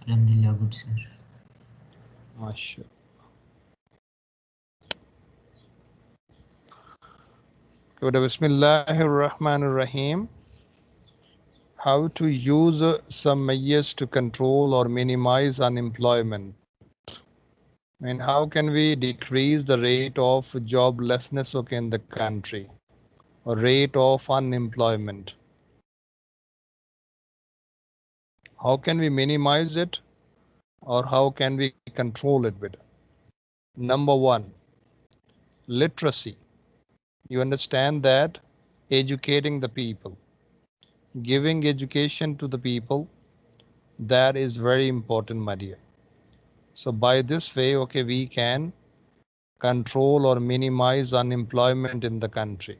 Alhamdulillah, good sir. Masha. Good. Bismillahir Rahmanir Rahim. How to use some measures to control or minimize unemployment. And how can we decrease the rate of joblessness in the country or rate of unemployment? How can we minimize it or how can we control it with? Number one, literacy. You understand that educating the people, giving education to the people, that is very important, my dear. So by this way, we can control or minimize unemployment in the country.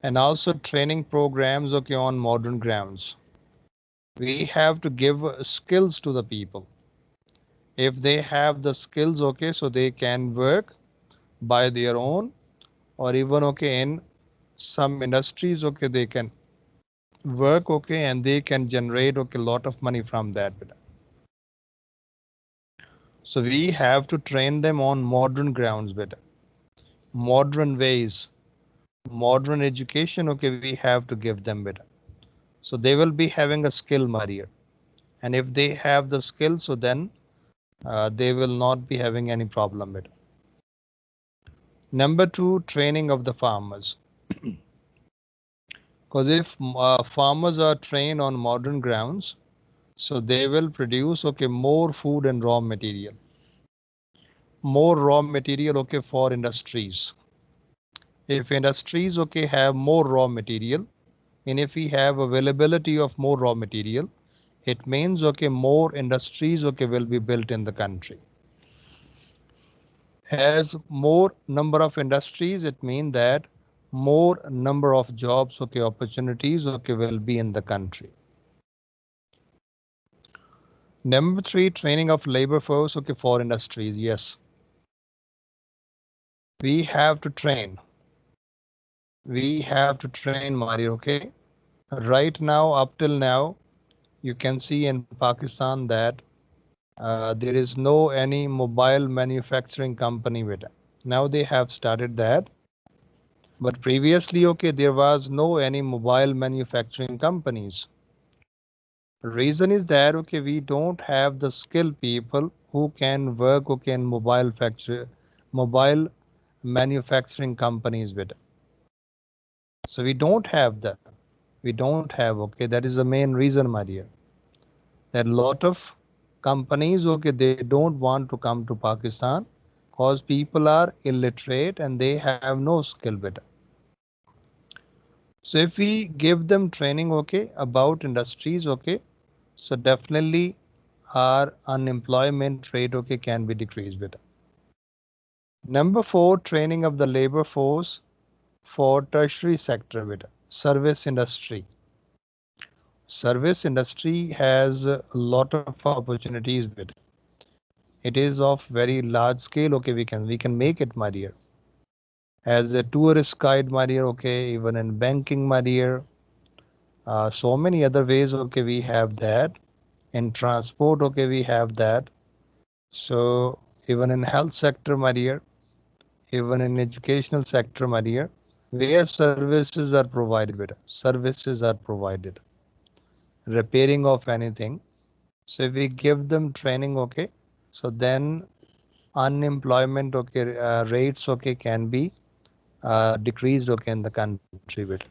And also training programs, on modern grounds. We have to give skills to the people. If they have the skills, so they can work by their own, or even in some industries, they can work, and they can generate a lot of money from that. So we have to train them on modern grounds, modern ways, modern education, we have to give them better. So they will be having a skill, Maria. And if they have the skill, so then they will not be having any problem with it. Number two, training of the farmers. Because if farmers are trained on modern grounds, so they will produce more food and raw material. More raw material for industries. If industries have more raw material, and if we have availability of more raw material, it means more industries will be built in the country. As more number of industries, it means that more number of jobs opportunities will be in the country. Number three, training of labor force for industries. Yes, we have to train. We have to train, Mario. Right now, up till now, you can see in Pakistan that there is no any mobile manufacturing company with it. Now they have started that, but previously there was no any mobile manufacturing companies. Reason is that we don't have the skilled people who can work in mobile manufacturing companies with it. So we don't have that. We don't have that is the main reason, my dear, that a lot of companies they don't want to come to Pakistan because people are illiterate and they have no skill with it. So if we give them training about industries, so definitely our unemployment rate can be decreased with it. Number four, training of the labor force for tertiary sector with service industry. Service industry has a lot of opportunities with it. It is of very large scale. We can make it, my dear. As a tourist guide, my dear. Even in banking, my dear. So many other ways. We have that. In transport, we have that. So even in health sector, my dear. Even in educational sector, my dear. Where services are provided with. Services are provided. Repairing of anything. So if we give them training, so then unemployment rates can be decreased in the country with.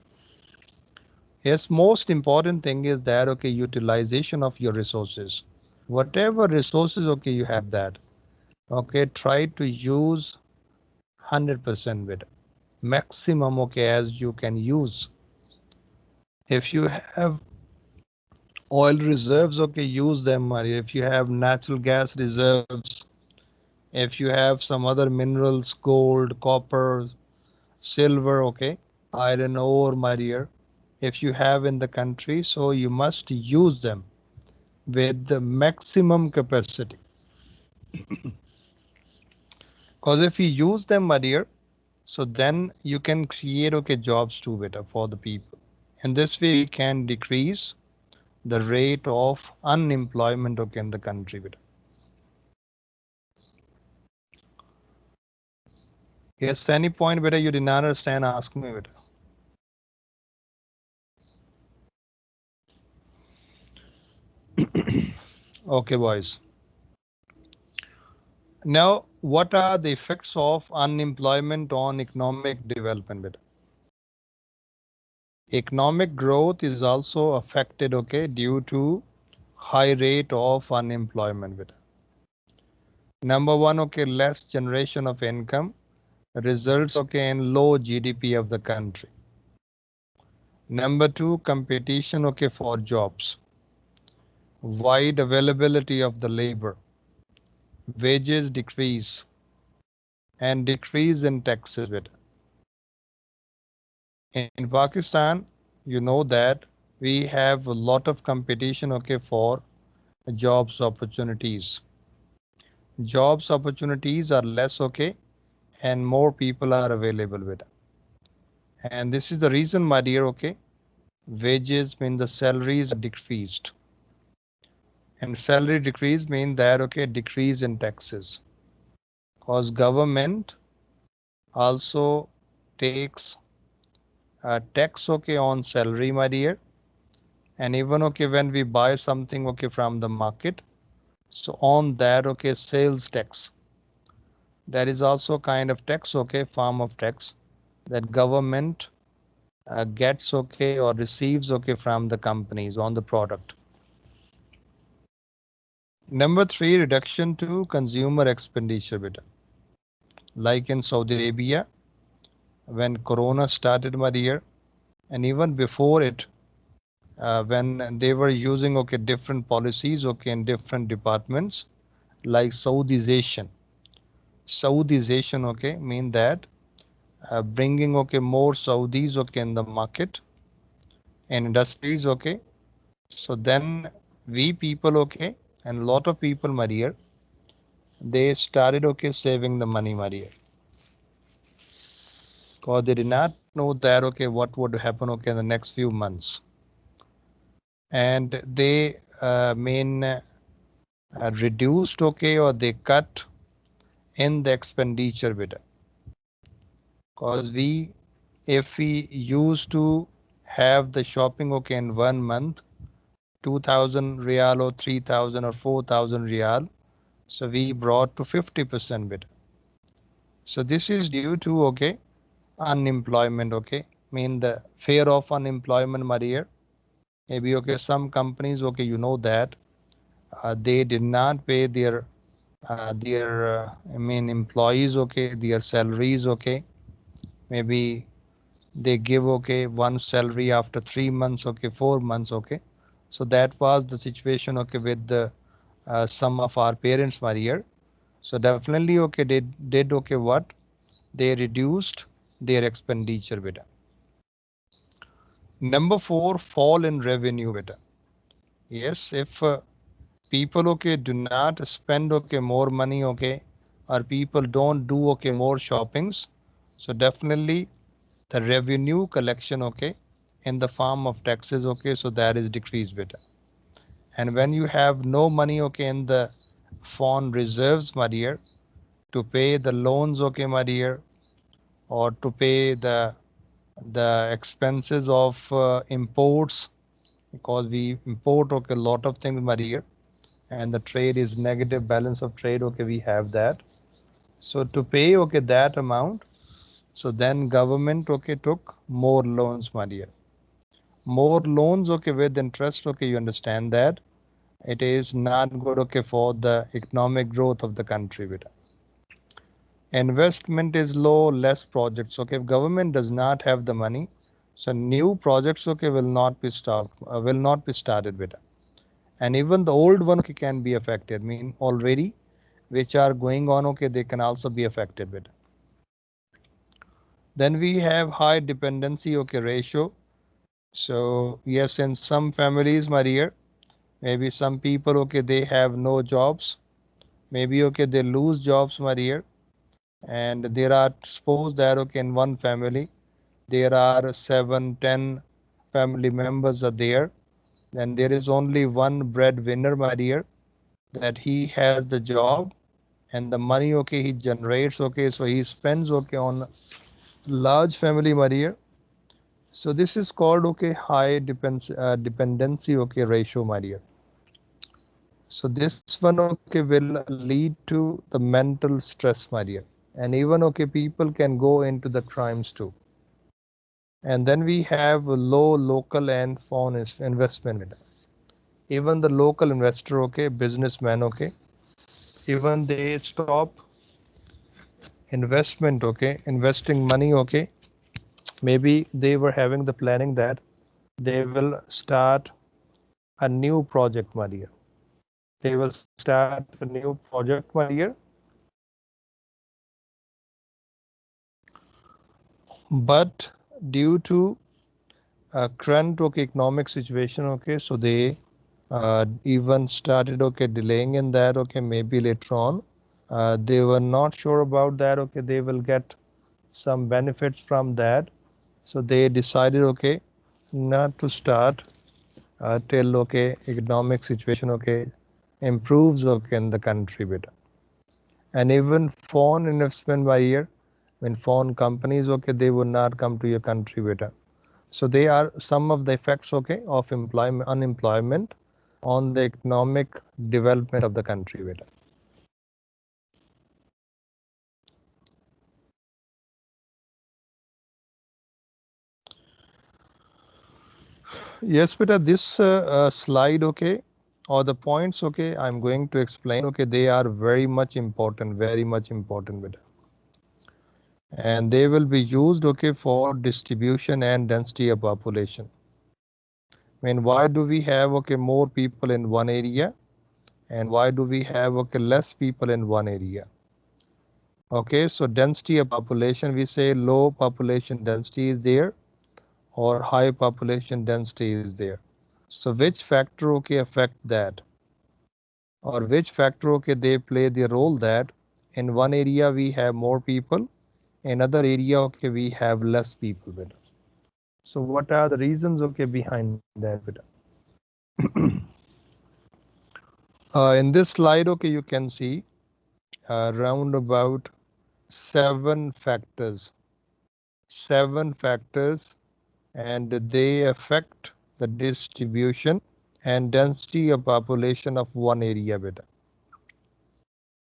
Yes, most important thing is that utilization of your resources. Whatever resources you have that, try to use 100% with maximum as you can use. If you have oil reserves, use them. If you have natural gas reserves, if you have some other minerals, gold, copper, silver, iron ore, my dear, if you have in the country, so you must use them with the maximum capacity. Because if you use them, my dear, so then you can create jobs too better for the people. And this way we can decrease the rate of unemployment okay in the country beta. Yes, any point beta you did not understand, ask me beta. Okay boys, now what are the effects of unemployment on economic development beta? Economic growth is also affected okay due to high rate of unemployment beta. Number one, okay, less generation of income results okay in low GDP of the country. Number two, competition okay for jobs, wide availability of the labor, wages decrease, and decrease in taxes beta. In Pakistan, you know that we have a lot of competition okay for jobs opportunities. Jobs opportunities are less okay and more people are available with it. And this is the reason, my dear, okay, wages mean the salaries are decreased. And salary decrease mean that okay, decrease in taxes. Because government also takes a tax okay on salary, my dear. And even okay when we buy something okay from the market, so on that okay sales tax. There is also kind of tax okay, form of tax that government gets okay or receives okay from the companies on the product. Number three, reduction to consumer expenditure beta. Like in Saudi Arabia, when Corona started, my dear, and even before it, when they were using okay different policies okay in different departments, like Saudization. Saudization okay mean that bringing okay more Saudis okay in the market and industries okay. So then we people okay and lot of people, my dear, they started okay saving the money, my dear, because they did not know that okay what would happen okay in the next few months, and they reduced okay or they cut in the expenditure bit, because we if we used to have the shopping okay in 1 month 2000 real or 3000 or 4000 real, so we brought to 50% bit. So this is due to okay unemployment okay, mean the fear of unemployment, my dear. Maybe okay some companies okay you know that they did not pay their I mean employees okay their salaries okay. Maybe they give okay one salary after 3 months okay 4 months okay. So that was the situation okay with the some of our parents were here. So definitely okay they did okay what they reduced their expenditure beta. Number four, fall in revenue beta. Yes, if people okay do not spend okay more money okay, or people don't do okay more shoppings, so definitely the revenue collection okay in the form of taxes okay, so that is decreased beta. And when you have no money okay in the foreign reserves, my dear, to pay the loans okay, my dear, or to pay the expenses of imports, because we import okay a lot of things, my dear, and the trade is negative balance of trade okay, we have that. So to pay okay that amount, so then government okay took more loans, my dear. More loans okay with interest okay, you understand that it is not good okay for the economic growth of the country beta. Investment is low, less projects okay. If government does not have the money, so new projects okay will not be started beta. And even the old one okay, can be affected, mean already which are going on okay, they can also be affected beta. Then we have high dependency okay ratio. So yes, in some families, my dear, maybe some people okay they have no jobs, maybe okay they lose jobs, my dear, and there are suppose that okay in one family there are 7, 10 family members are there, and there is only one breadwinner, my dear, that he has the job and the money, okay, he generates, okay, so he spends, okay, on large family, my dear. So this is called, okay, dependency, okay, ratio, my dear. So this one, okay, will lead to the mental stress, my dear. And even, okay, people can go into the crimes too. And then we have low local and foreign investment. Even the local investor, okay, businessman, okay, even they stop investment, okay, investing money, okay. Maybe they were having the planning that they will start a new project, my dear. They will start a new project, my dear. But due to current, okay, economic situation, okay, so they even started, okay, delaying in that, okay, maybe later on. They were not sure about that, okay, they will get some benefits from that. So they decided, okay, not to start till, okay, economic situation, okay, improves, okay, in the country bit. And even foreign investment by year, when foreign companies, okay, they would not come to your country bit. So they are some of the effects, okay, of employment, unemployment on the economic development of the country bit. Yes, beta, this slide, okay, or the points, okay, I'm going to explain, okay, they are very much important, beta. And they will be used, okay, for distribution and density of population. I mean, why do we have, okay, more people in one area, and why do we have, okay, less people in one area? Okay, so density of population, we say low population density is there or high population density is there. So which factor, okay, affect that? Or which factor, okay, they play the role that in one area we have more people, in other area, okay, we have less people with. So what are the reasons, okay, behind that bit? In this slide, okay, you can see around about seven factors, and they affect the distribution and density of population of one area beta.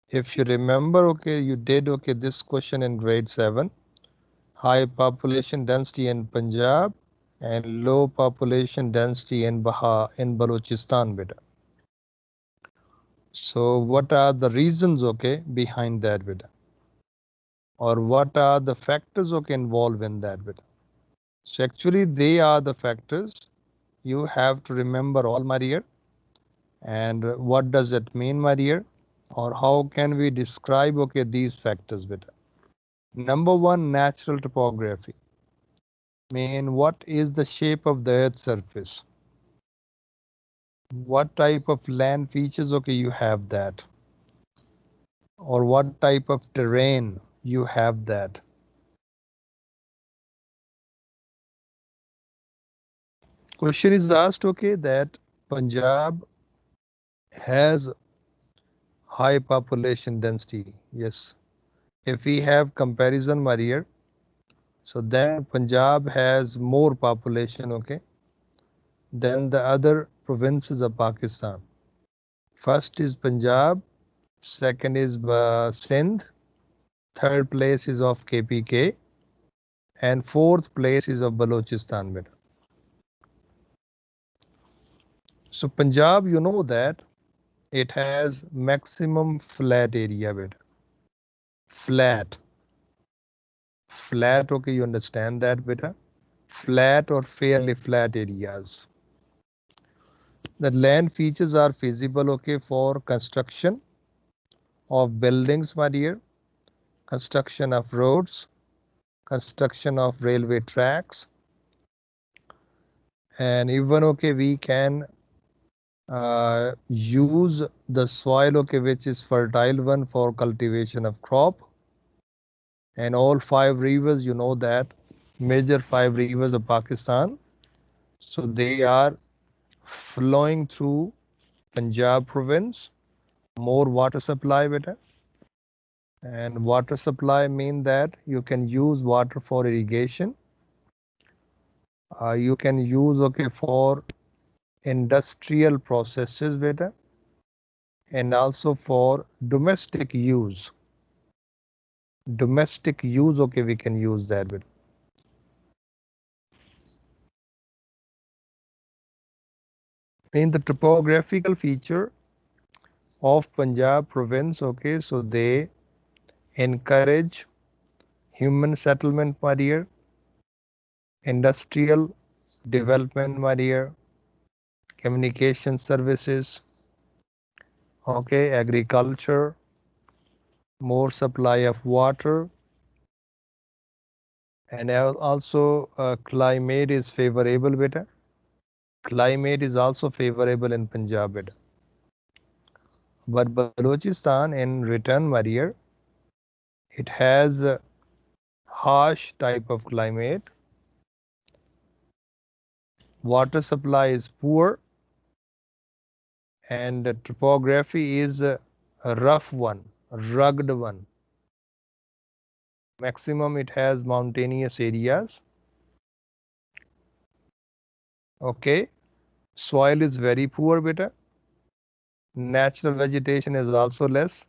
If you remember, okay, you did, okay, this question in grade 7, high population density in Punjab and low population density in Balochistan beta. So what are the reasons, okay, behind that beta? Or what are the factors, okay, involved in that beta? So actually they are the factors. You have to remember all, my dear. And what does it mean, my dear? Or how can we describe, okay, these factors beta? Number one, natural topography. Mean, what is the shape of the Earth's surface? What type of land features, okay, you have that? Or what type of terrain you have that? Question is asked, okay, that Punjab has high population density. Yes. If we have comparison, my dear, so then Punjab has more population, okay, than the other provinces of Pakistan. First is Punjab, second is Sindh, third place is of KPK, and fourth place is of Balochistan beta. So Punjab, you know that it has maximum flat area beta. Flat. Flat, okay, you understand that beta? Flat or fairly flat areas. The land features are feasible, okay, for construction of buildings, my dear, construction of roads, construction of railway tracks, and even, okay, we can use the soil, okay, which is fertile one for cultivation of crop. And all five rivers, you know that major five rivers of Pakistan, so they are flowing through Punjab province, more water supply beta. And water supply mean that you can use water for irrigation. You can use for industrial processes beta, and also for domestic use. Domestic use, we can use that beta. In the topographical feature of Punjab province, so they encourage human settlement, my dear, industrial development, my dear, communication services, agriculture, more supply of water, and also climate is favorable beta. Climate is also favorable in Punjab beta. But Balochistan in return, my dear, it has a harsh type of climate. Water supply is poor, and the topography is a rough one, a rugged one. Maximum it has mountainous areas. Soil is very poor beta. Natural vegetation is also less,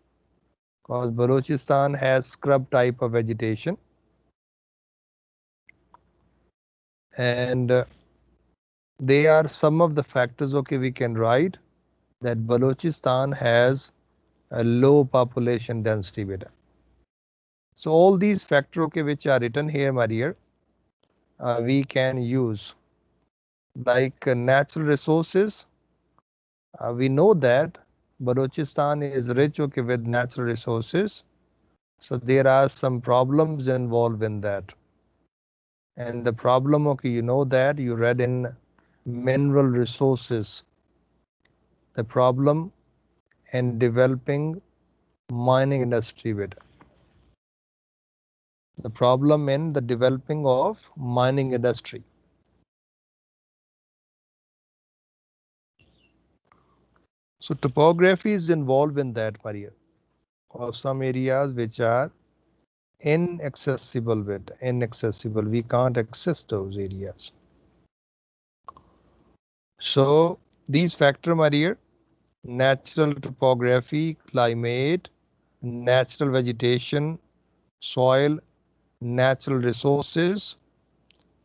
because Balochistan has scrub type of vegetation. And they are some of the factors we can write that Balochistan has a low population density beta. So all these factors which are written here, my dear, we can use. Like natural resources, we know that Balochistan is rich with natural resources. So there are some problems involved in that. And the problem, you know that you read in mineral resources. The problem in developing mining industry beta. The problem in the developing of mining industry. So topography is involved in that, Maria, or some areas which are inaccessible bit, inaccessible. We can't access those areas. So these factors, Maria, natural topography, climate, natural vegetation, soil, natural resources,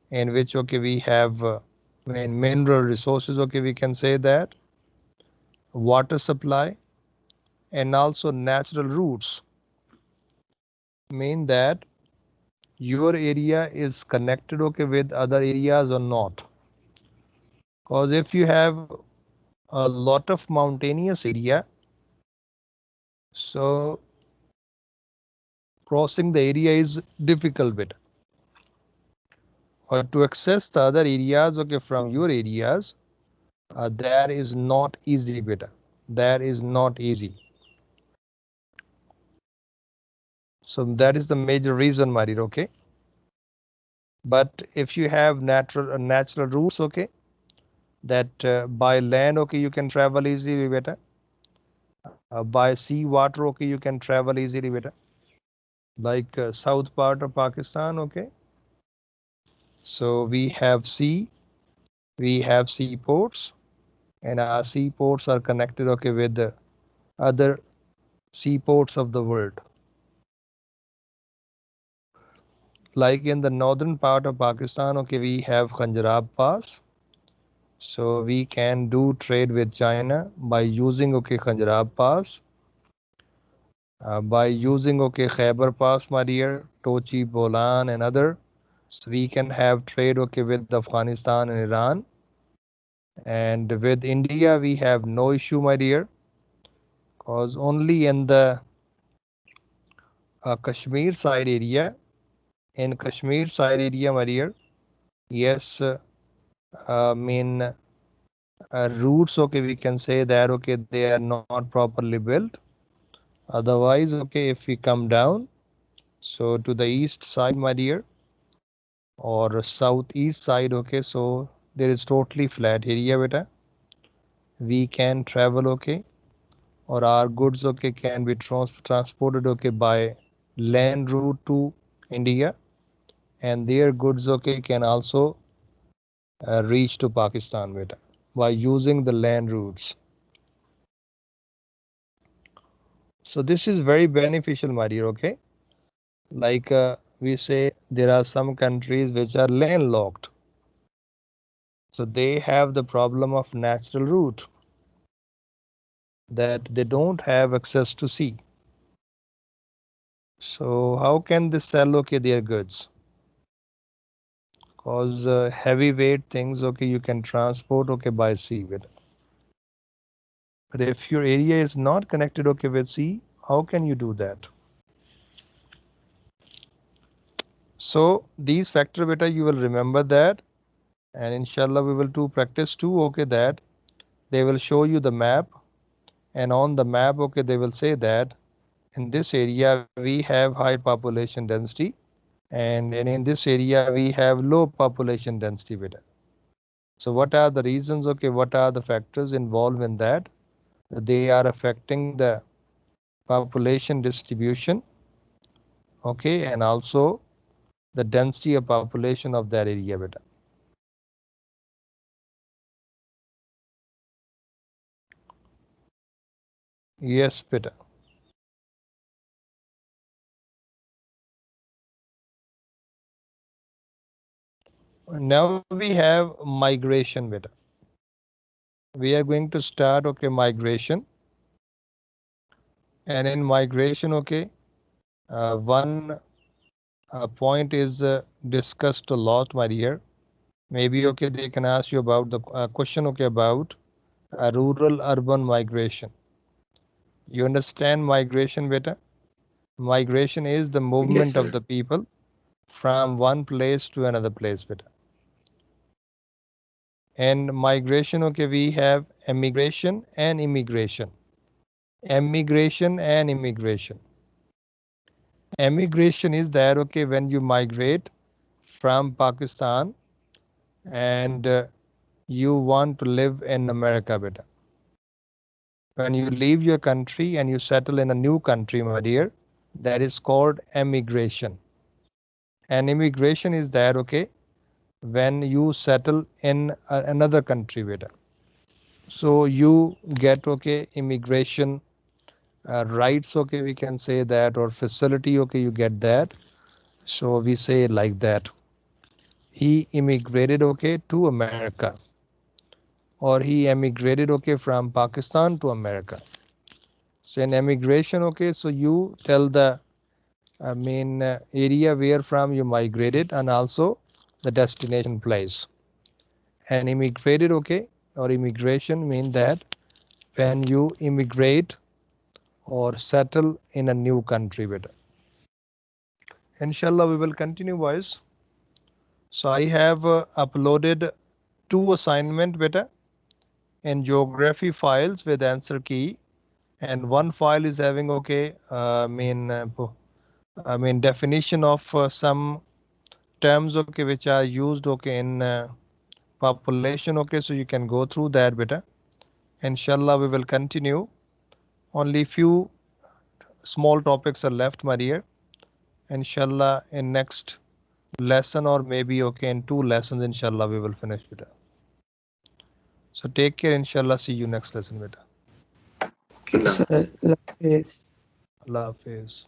in which we have mineral resources, we can say that, water supply, and also natural roots, mean that your area is connected with other areas or not. Because if you have a lot of mountainous area, so crossing the area is difficult bit. Or to access the other areas from your areas, that is not easy bit. That is not easy. So that is the major reason, Marir, okay? But if you have natural routes, that by land, you can travel easily better. By sea, water, you can travel easily better. Like south part of Pakistan, So we have sea, we have seaports, and our seaports are connected, with the other seaports of the world. Like in the northern part of Pakistan, we have Khanjarab Pass. So we can do trade with China by using Khanjarab Pass, by using Khyber Pass, my dear, Tochi, Bolan, and other. So we can have trade with Afghanistan and Iran. And with India, we have no issue, my dear, because only in the Kashmir side area, my dear, yes, mean routes, we can say that, they are not properly built. Otherwise, if we come down, so to the east side, my dear, or southeast side, so there is totally flat area beta. we can travel, okay, or our goods, okay, can be transported, okay, by land route to India, and their goods, okay, can also reach to Pakistan, beta, by using the land routes. So this is very beneficial, my dear, okay. Like we say, there are some countries which are landlocked, so they have the problem of natural route, that they don't have access to sea. So how can they sell, okay, their goods? Cause heavyweight things, okay, you can transport, okay, by sea with. But if your area is not connected, okay, with sea, how can you do that? So these factor, beta, you will remember that, and inshallah we will do practice too, okay, that they will show you the map, and on the map, okay, they will say that in this area we have high population density, and in this area we have low population density, beta. So what are the reasons, okay, what are the factors involved in that? They are affecting the population distribution, okay, and also the density of population of that area, beta. Yes, beta. Now we have migration, beta. We are going to start, okay, migration, and in migration, okay, one point is discussed a lot, my dear. Maybe, okay, they can ask you about the question, okay, about rural urban migration. You understand migration, beta? Migration is the Yes, movement of sir. the people from one place to another place, beta. And migration, okay, we have emigration and immigration. Emigration and immigration. Emigration is that, okay, when you migrate from Pakistan and you want to live in America, beta. When you leave your country and you settle in a new country, my dear, that is called emigration. And immigration is that, okay, when you settle in another country, beta. So you get, okay, immigration rights, okay, we can say that, or facility, okay, you get that. So we say like that. He immigrated, okay, to America, or he emigrated, okay, from Pakistan to America. So in emigration, okay, so you tell the area where from you migrated and also the destination place. And immigrated, okay, or immigration mean that when you immigrate or settle in a new country, beta. Inshallah, we will continue, boys. So I have uploaded two assignment, beta, in geography files with answer key, and one file is having, okay, definition of some terms, okay, which are used, okay, in population, okay, so you can go through that, beta. Inshallah, we will continue. Only few small topics are left, my dear. Inshallah, in next lesson, or maybe, okay, in two lessons, inshallah, we will finish, beta. So take care, inshallah. See you next lesson, beta. Okay, sir. Allah Hafiz. Allah Hafiz.